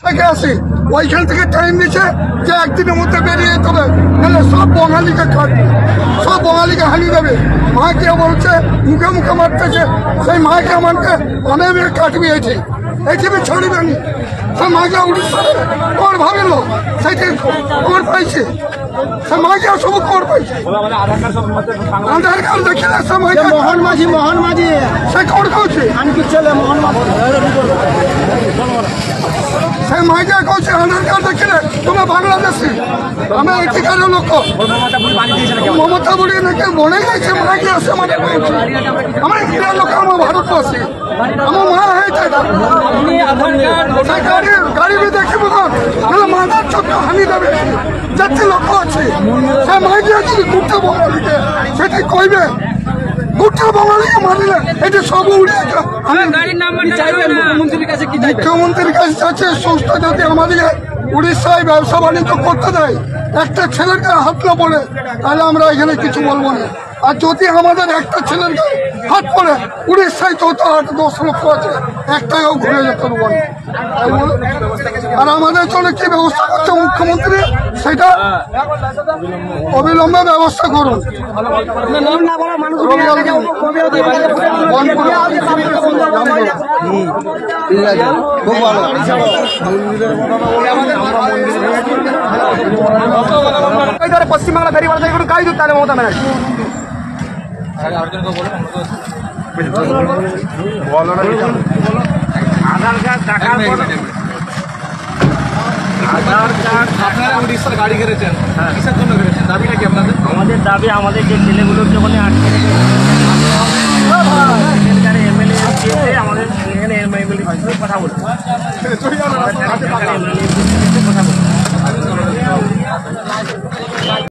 আসি ওইখান থেকে টাইম দিচ্ছে যে একদিনের মধ্যে বেরিয়ে যেতে হবে, নাহলে সব বঙালিকে কাটবে, সব বঙালিকে হানি দেবে। মাকে বলছে মুখে মুখে মারতেছে, সেই মাকে আমাকে অনেক কাটবি এইটিভি ছড়িবেনি। সে মাকে উড়িষ্যারে কর ভাবিল সেইটি খবর পাইছে, সে মাকে সব খবর পাইছে। আধার কার্ড দেখিলে সে মাকে মোহন মাঝি সে খবর খাওছে, সে মাকে কৌছে আধার কার্ড দেখিলে তুমি বাংলাদেশি, আমি এঠিকার লোক। মমতা বলি নাকি মনে গেছে মাকে আসে মানে আমার এখানে লোক, আমার ভারতবাসী, আমার মা হয়েছে গাড়ি বি দেখিব না মাথার চোখ হানি দেবে। যেতে লোক আছে সে মাকে যদি গোটা বঙালিকে সেটি কইবে, গোটা বঙালিকে মানিলে এটি সব উড়িয়ে মুখ্যমন্ত্রীর কাছে চাচ্ছে সংস্থা যদি আমাদের উড়িষ্যায় ব্যবসা বাণিজ্য করতে দেয়, একটা ছেলের গায়ে হাত না পড়ে, তাহলে আমরা এখানে কিছু বলবো না। আর যদি আমাদের একটা ছেলের গায়ে হাত পড়ে, উড়িষ্যায় তো 8-10 লক্ষ আছে, একটাও ঘুরে যেতে পারবো না। আর আমাদের জন্য কি ব্যবস্থা করছে মুখ্যমন্ত্রী, সেটা অবিলম্বে ব্যবস্থা করুন। খুব ভালো পশ্চিমবাংলা ফেরিওয়ালা থেকে গাড়ি দিতে হবে মমতা ব্যানার্জি। আধার কার্ড দেখার পর আপনারা উড়িষ্যার গাড়ি কেড়েছেন, কিসের জন্য কেড়েছেন? দাবিটা কি আপনাদের? আমাদের দাবি আমাদের যে ছেলেগুলোর যখন আটকে এমএলএ আমাদের এখানে কথা বলছে কথা বলছে